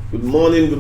Good morning,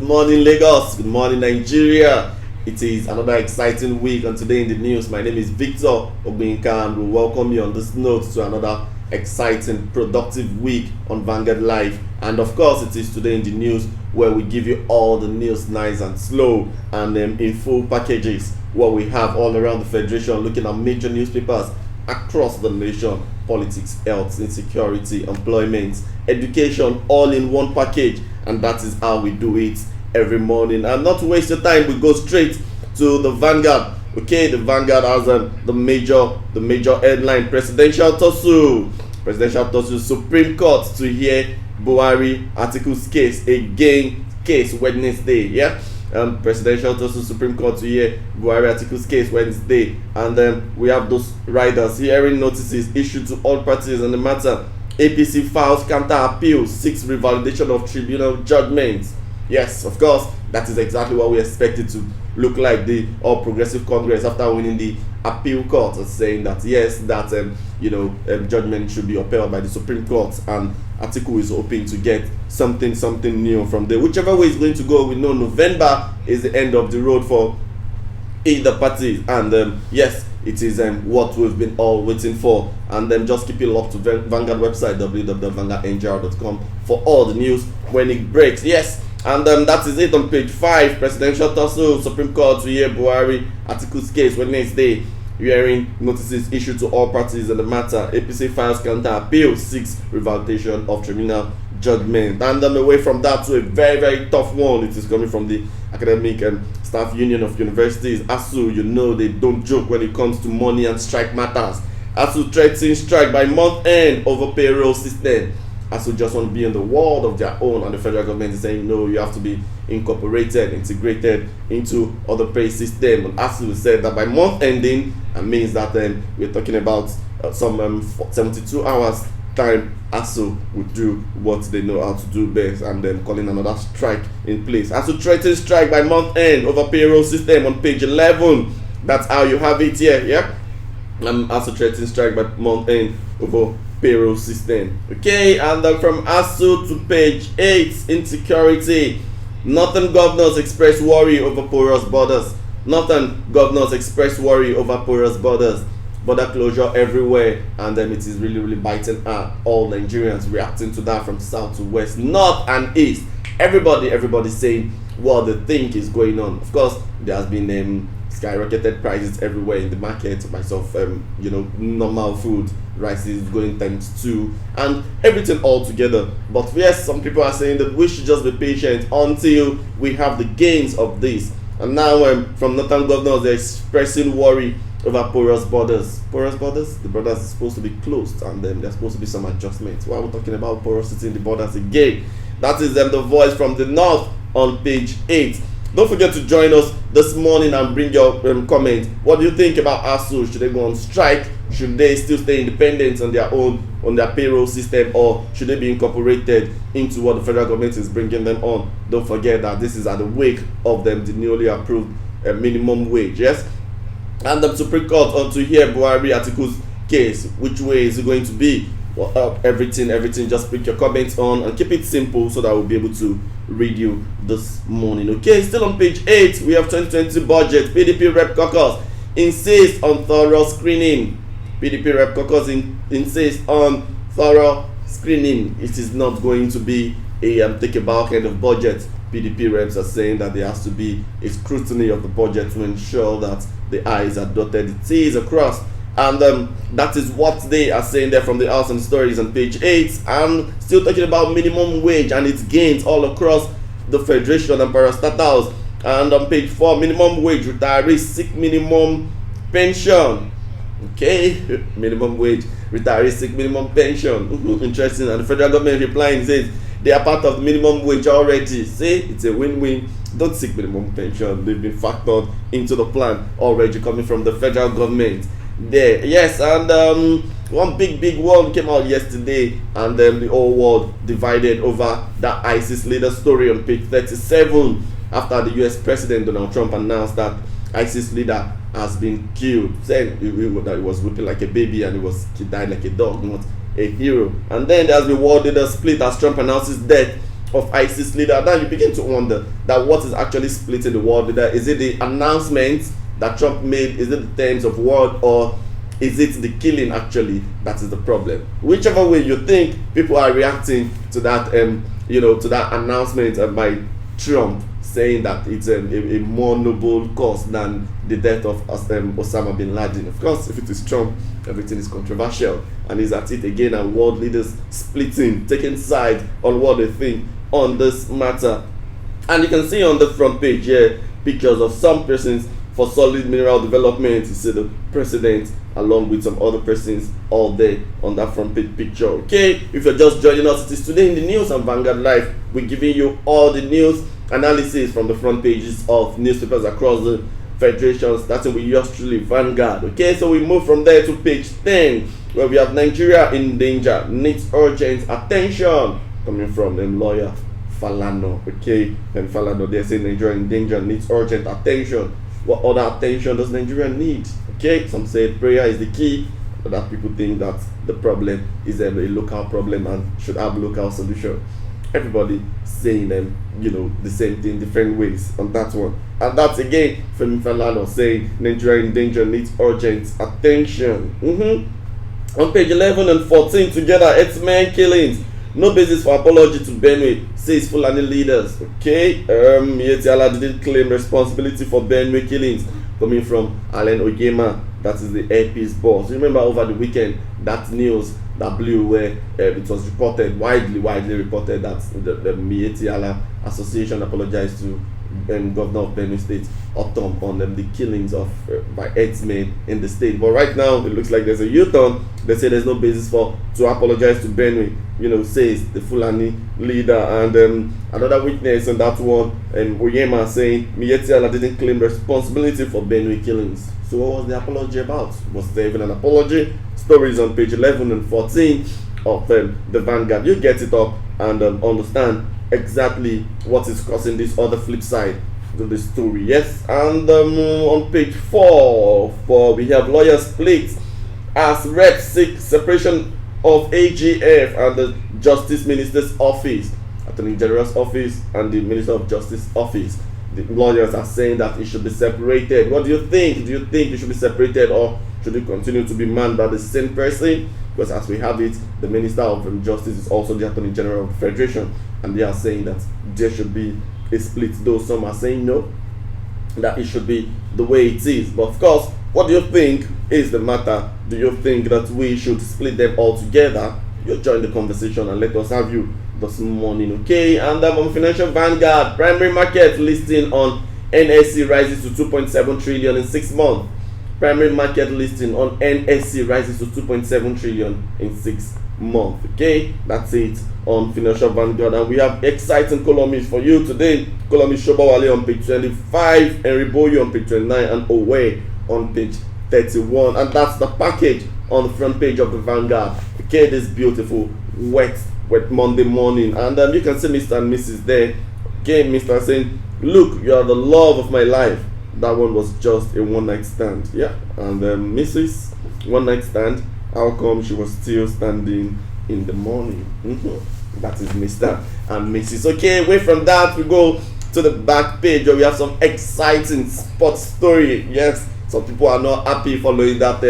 Lagos. Good morning, Nigeria. It is another exciting week, and today in the news, my name is Victor Ogbinka, and we welcome you on this note to another exciting, productive week on Vanguard Live. And of course, it is today in the news where we give you all the news nice and slow and in full packages. What we have all around the Federation, looking at major newspapers across the nation: politics, health, insecurity, employment, education, all in one package. And that is how we do it every morning. And not to waste your time, we go straight to the Vanguard. Okay, the Vanguard has the major headline: presidential tussle. Supreme Court to hear Buhari articles case again. Case Wednesday. Yeah. Presidential tussle, Supreme Court to hear Buhari articles case Wednesday, and we have those riders hearing notices issued to all parties on the matter. APC files counter appeal, seeks revalidation of tribunal judgments. Yes, of course, that is exactly what we expected to look like. The All Progressive Congress, after winning the appeal court, is saying that yes, that judgment should be upheld by the Supreme Court, and Atiku is hoping to get something new from there. Whichever way it's going to go, we know November is the end of the road for either party, and yes, it is what we've been all waiting for. And just keep it locked to Vanguard website, www.vanguardnjr.com, for all the news when it breaks. Yes. And that is it on page 5. Presidential tussle, Supreme Court to hear Buhari articles case Wednesday. Hearing notices issued to all parties in the matter. APC files counter appeal, seeks revalidation of tribunal judgment. And away from that to a very, very tough one. It is coming from the Academic Staff Union of Universities. ASU, they don't joke when it comes to money and strike matters. ASU threatens strike by month end over payroll system. ASU just want to be in the world of their own, and the federal government is saying no, you have to be integrated into other pay system. And ASU said that by month ending, it means that we're talking about some 72 hours time. ASU would do what they know how to do best, and then calling another strike in place. ASU threatens strike by month end over payroll system on page 11. That's how you have it here. Yeah. ASU threatens strike by month end over payroll system. Okay, and then from ASU to page 8, insecurity. Northern governors express worry over porous borders. Border closure everywhere, and it is really biting all Nigerians reacting to that from south to west, north and east. Everybody saying what they think is going on. Of course, there has been skyrocketed prices everywhere in the market. Myself, normal food, rice is going ×2, and everything all together. But yes, some people are saying that we should just be patient until we have the gains of this. And now, from northern governors, they're expressing worry over porous borders. The borders are supposed to be closed, and there's supposed to be some adjustments. Why are we talking about porosity in the borders again? That is the voice from the north on page 8. Don't forget to join us this morning and bring your comment. What do you think about ASU? Should they go on strike? Should they still stay independent on their own, on their payroll system, or should they be incorporated into what the federal government is bringing them on? Don't forget that this is at the wake of the newly approved minimum wage. Yes. And the Supreme Court on to hear Buhari articles case. Which way is it going to be? Well, everything. Just put your comments on and keep it simple so that we'll be able to read you this morning. Okay, still on page 8, we have 2020 budget. PDP Rep Caucus insists on thorough screening. Insists on thorough screening. It is not going to be a take a bow kind of budget. PDP reps are saying that there has to be a scrutiny of the budget to ensure that the I's are dotted, the T's are crossed. And that is what they are saying there from the House and Stories on page 8. And still talking about minimum wage and its gains all across the Federation and parastatals. And on page 4, minimum wage, retirees seek minimum pension. Okay, minimum wage, retirees seek minimum pension. Interesting. And the federal government replying says they are part of the minimum wage already. See, it's a win-win. Don't seek minimum pension. They've been factored into the plan already coming from the federal government. There, yes, and one big one came out yesterday, and the whole world divided over that ISIS leader story on page 37 after the US President Donald Trump announced that ISIS leader has been killed, saying that he was whipping like a baby and he died like a dog, not a hero. And then there's been world leader split as Trump announces death of ISIS leader. Now you begin to wonder that what is actually splitting the world leader. Is it the announcement that Trump made? Is it the terms of word, or is it the killing actually that is the problem? Whichever way you think, people are reacting to that, to that announcement by Trump, saying that it's a more noble cause than the death of Osama bin Laden. Of course, if it is Trump, everything is controversial, and is at it again, and world leaders splitting, taking side on what they think on this matter. And you can see on the front page here pictures of some persons for solid mineral development. You see the president along with some other persons all there on that front page picture. Okay, if you're just joining us, it is Today in the News and Vanguard Live. We're giving you all the news analysis from the front pages of newspapers across the federation, starting with yours truly, Vanguard. Okay, so we move from there to page 10, where we have Nigeria in danger, needs urgent attention, coming from lawyer Falano. Okay, and Falano, they're saying Nigeria in danger, needs urgent attention. What other attention does Nigeria need? Okay, some say prayer is the key, but that people think that the problem is a local problem and should have local solution. Everybody saying the same thing, different ways on that one. And that's again Femi Falana saying Nigeria in danger, needs urgent attention. On page 11 and 14 together, X-Men killings, no basis for apology to Benue, says Fulani leaders. Okay, Miyetti Allah didn't claim responsibility for Benue killings, coming from Allen Oyema, that is the AP's boss. Remember over the weekend that news that blew where it was reported, widely reported, that the Miyetti Allah Association apologized to Governor of Benue State, Otom, on the killings of by X-Men in the state. But right now it looks like there's a U-turn. They say there's no basis to apologize to Benue, says the Fulani leader. And another witness on that one, Oyema, saying Miyetti Allah didn't claim responsibility for Benue killings. So what was the apology about? Was there even an apology? Stories on page 11 and 14 of the Vanguard. You get it up and understand exactly what is causing this other flip side to the story. Yes, and on page 4, we have lawyers split as reps seek separation of AGF and the Justice Minister's office, Attorney General's office and the Minister of Justice office. The lawyers are saying that it should be separated. What do you think? Do you think it should be separated, or should it continue to be manned by the same person? Because as we have it, the Minister of Justice is also the Attorney General of the Federation, and they are saying that there should be a split, though some are saying no, that it should be the way it is. But of course, what do you think is the matter? Do you think that we should split them all together? You join the conversation and let us have you this morning. Okay, and on Financial Vanguard, primary market listing on NSE rises to 2.7 trillion in 6 months. Primary market listing on NSE rises to 2.7 trillion in 6 months. Okay, that's it on Financial Vanguard. And we have exciting columns for you today. Columnist Shobawale on page 25, Henry Boyu on page 29, and Owe on page 31. And that's the package on the front page of the Vanguard. Okay, this beautiful wet Monday morning. And you can see Mr. and Mrs. there. Okay, Mr. saying, look, you are the love of my life. That one was just a one-night stand. Yeah, and Mrs. one-night stand, how come she was still standing in the morning? That is Mr. and Mrs. Okay, away from that, we go to the back page where we have some exciting sports story. Yes, some people are not happy following that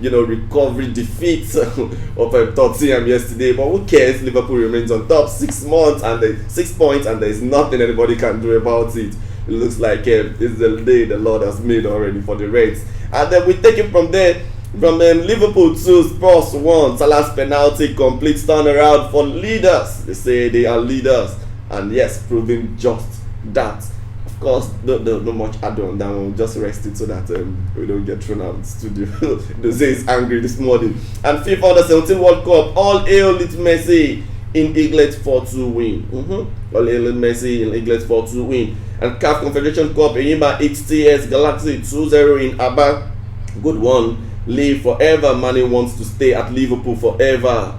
recovery defeat of Tottenham yesterday, but who cares? Liverpool remains on top, 6 months and 6 points, and there is nothing anybody can do about it. It looks like it's the day the Lord has made already for the Reds. And then we take it from there, from Liverpool 2, Spurs 1. Salah's penalty, complete turnaround for leaders. They say they are leaders, and yes, proving just that. Of course, no much add on that one. Just rest it so that we don't get thrown out of the studio. They say he's angry this morning. And FIFA Under-17 World Cup, all hail Lionel Messi in England 4-2 win. All hail Messi in England 4-2 win. And CAF Confederation Cup, Enyimba HTS Galaxy 2-0 in Aba. Good one. Live forever. Mane wants to stay at Liverpool forever.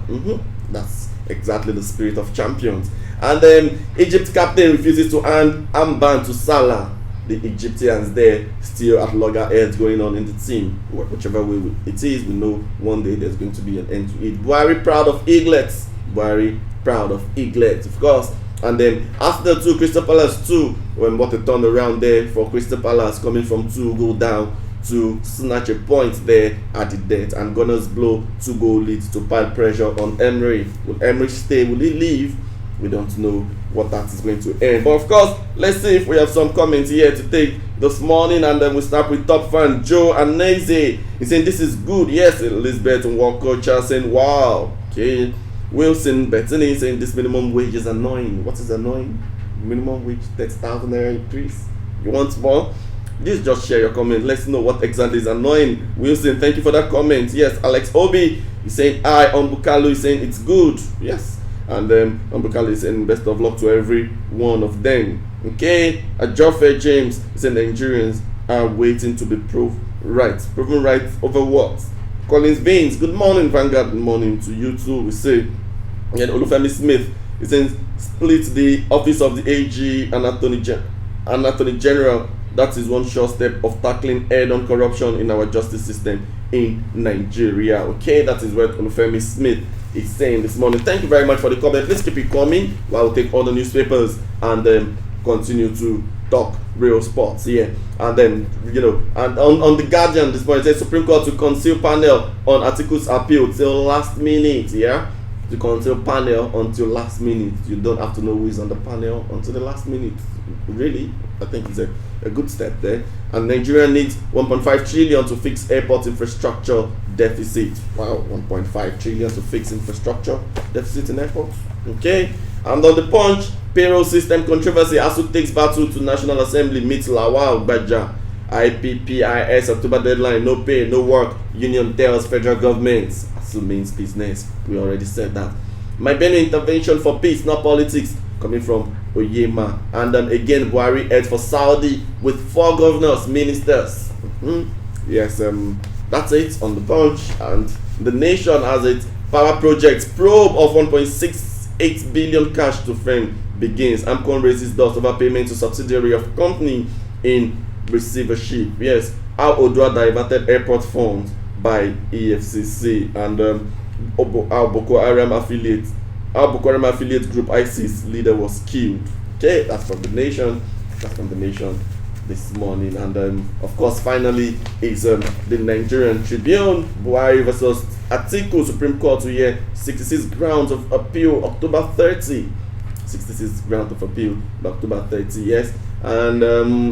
That's exactly the spirit of champions. And Egypt captain refuses to hand armband to Salah. The Egyptians there still at loggerheads going on in the team. Whichever way it is, we know one day there's going to be an end to it. Buhari proud of eaglets. Buhari proud of eaglets. Of course, And then after 2, Crystal Palace 2, when what a turnaround there for Crystal Palace, coming from 2 go down to snatch a point there at the death, and Gunners blow 2-goal lead to pile pressure on Emery. Will Emery stay? Will he leave? We don't know what that is going to end. But of course, let's see if we have some comments here to take this morning, and then we start with top fan Joe Anese. He's saying this is good. Yes, Elizabeth Walker saying wow. Okay. Wilson Bettany saying this minimum wage is annoying. What is annoying? Minimum wage 30,000 naira increase. You want more? Please just share your comment. Let's know what exactly is annoying. Wilson, thank you for that comment. Yes, Alex Obi is saying hi. Ombukalu is saying it's good. Yes. And Ombukalu is saying best of luck to every one of them. Okay. Ajofe James is saying the Nigerians are waiting to be proven right. Proven right over what? Collins Baines, good morning, Vanguard. Good morning to you too. We say, and Olufemi Smith is saying split the office of the AG and Attorney General. That is one sure step of tackling head-on corruption in our justice system in Nigeria. Okay, that is what Olufemi Smith is saying this morning. Thank you very much for the comment. Let's keep it coming while we take all the newspapers and continue to talk real sports here. And then, and on the Guardian this morning, it says Supreme Court to conceal panel on Atiku's appeal till last minute. Yeah, to conceal panel until last minute. You don't have to know who is on the panel until the last minute. Really, I think it's a good step there. And Nigeria needs 1.5 trillion to fix airport infrastructure deficit. Wow, 1.5 trillion to fix infrastructure deficit in airports. Okay. And on the Punch, payroll system controversy. ASU takes battle to National Assembly, meets Lawal Baja. IPPIS October deadline, no pay, no work. Union tells federal government. ASU means business. We already said that. My Benue intervention for peace, not politics. Coming from Oyema. And then again, Buhari heads for Saudi with 4 governors, ministers. Yes, that's it on the Punch. And the Nation has it. Power projects probe of 1.68 billion cash to frame begins. AMCON raises dust over payment to subsidiary of company in receivership. Yes, how Odua diverted airport funds by EFCC, and how Boko Haram affiliate group ISIS leader was killed. Okay, that's from the Nation. That's from the Nation this morning. And of course, finally, is the Nigerian Tribune. Buhari versus Atiku, Supreme Court to hear 66 grounds of appeal, October 30. 66 grounds of appeal, October 30, yes. And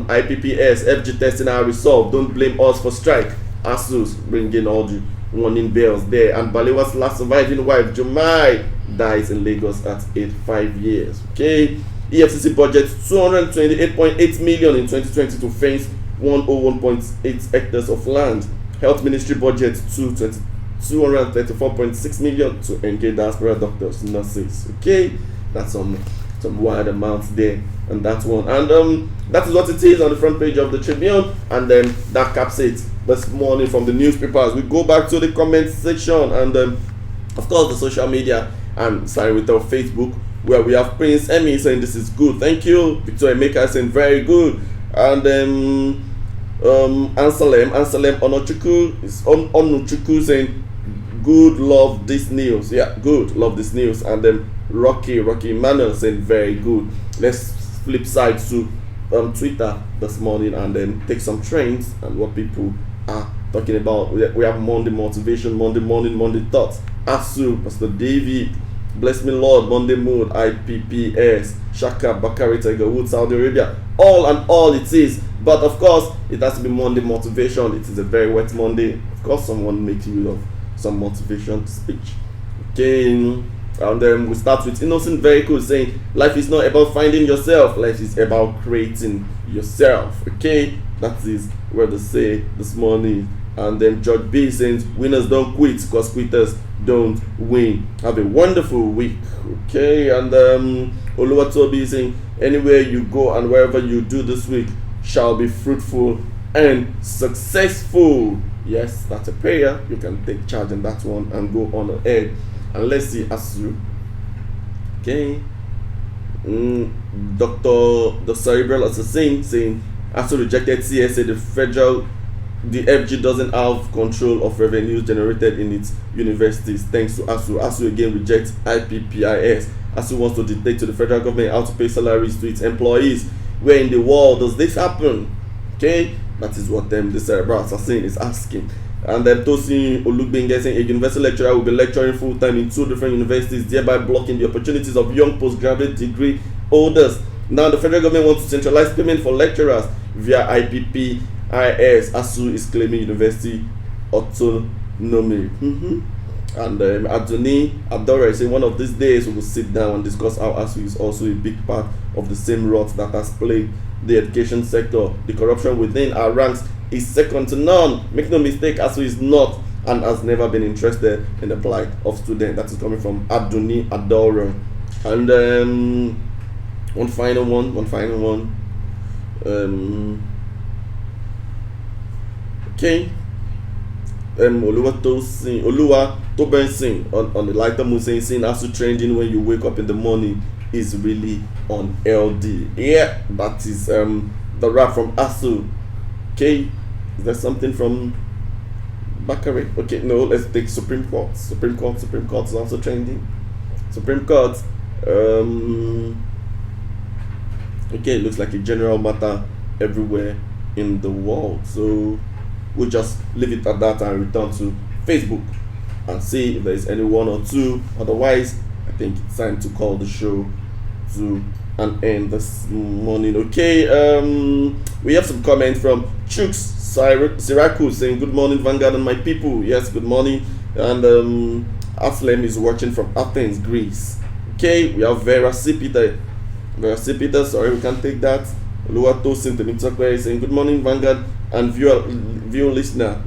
IPPS, FG testing our resolve. Don't blame us for strike. ASUS bringing all the warning bells there. And Balewa's last surviving wife, Jumai, dies in Lagos at 85 years. Okay. EFCC budget 228.8 million in 2020 to fence 101.8 hectares of land. Health Ministry budget 234.6 million to engage diaspora doctors, nurses. Okay, that's some wide amounts there on that one. And that is what it is on the front page of the Tribune. And then that caps it this morning from the newspapers. We go back to the comment section and of course the social media, and starting with our Facebook, where we have Prince Emmy saying this is good. Thank you. Victor Emeka saying very good. And Anselm Onochuku is Onuchuku saying good, love this news. Yeah, good, love this news. And then Rocky Emmanuel saying very good. Let's flip side to Twitter this morning and then take some trends and what people are talking about. We have Monday motivation, Monday morning, Monday thoughts. ASU, Pastor David, Bless Me Lord, Monday Mood, IPPS, Shaka, Bakari, Tiger Woods, Saudi Arabia, all it is. But of course, it has to be Monday motivation. It is a very wet Monday. Of course, someone makes use of some motivation speech. Okay, and then we start with Innocent Vehicle saying, life is not about finding yourself, life is about creating yourself. Okay, that is what they say this morning. And then George B saying, winners don't quit because quitters don't win. Have a wonderful week. Okay, and Oluwatobi saying, anywhere you go and wherever you do this week shall be fruitful and successful. Yes, that's a prayer. You can take charge on that one and go on ahead. And let's see ASU. Okay. The cerebral assassin saying, ASU rejected CSA, the FG doesn't have control of revenues generated in its universities thanks to ASU. ASU again rejects IPPIS ASU wants to dictate to the federal government how to pay salaries to its employees. Where in the world does this happen? Okay, that is what the cerebral assassin is asking. And then Tosin Olugbenge saying a university lecturer will be lecturing full-time in 2 different universities, thereby blocking the opportunities of young postgraduate degree holders. Now the federal government wants to centralize payment for lecturers via IPPIS. ASU is claiming university autonomy. And Adoni Adora is saying one of these days we will sit down and discuss how ASU is also a big part of the same rot that has plagued the education sector. The corruption within our ranks is second to none. Make no mistake, ASU is not and has never been interested in the plight of students. That is coming from Adoni Adora. And one final one. Okay. Oluwa Tobensin on the lighter mood saying ASU trending when you wake up in the morning is really on LD. Yeah, that is the rap from ASU. Okay, is there something from Bakare? Okay, no, let's take Supreme Court. Supreme Court is also trending. Supreme Court. Okay, it looks like a general matter everywhere in the world. So we'll just leave it at that and return to Facebook and see if there is any one or two. Otherwise, I think it's time to call the show to an end this morning. Okay, we have some comments from Chooks Syracuse saying good morning Vanguard and my people. Yes, good morning. And Aflem is watching from Athens, Greece. Okay, we have Vera Sipita, sorry we can't take that. Oluwato Sintemitsakwe is saying good morning Vanguard and viewer listener.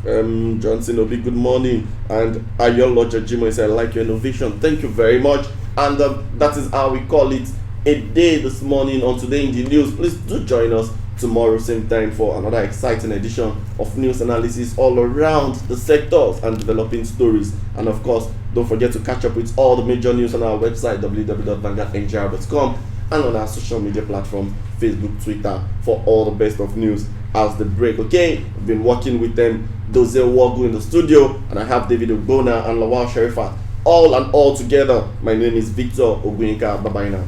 Johnson Obi, good morning. And Ayol Loja Jimo said I like your innovation. Thank you very much. And that is how we call it a day this morning on Today in the News. Please do join us tomorrow same time for another exciting edition of news analysis all around the sectors and developing stories. And of course, don't forget to catch up with all the major news on our website www.vanguardnjr.com and on our social media platform Facebook, Twitter for all the best of news as the break. Okay, I've been working with them, Dozel Wagu in the studio, and I have David Ogbona and Lawal Sherifat all together. My name is Victor Ogwinka. Bye bye now.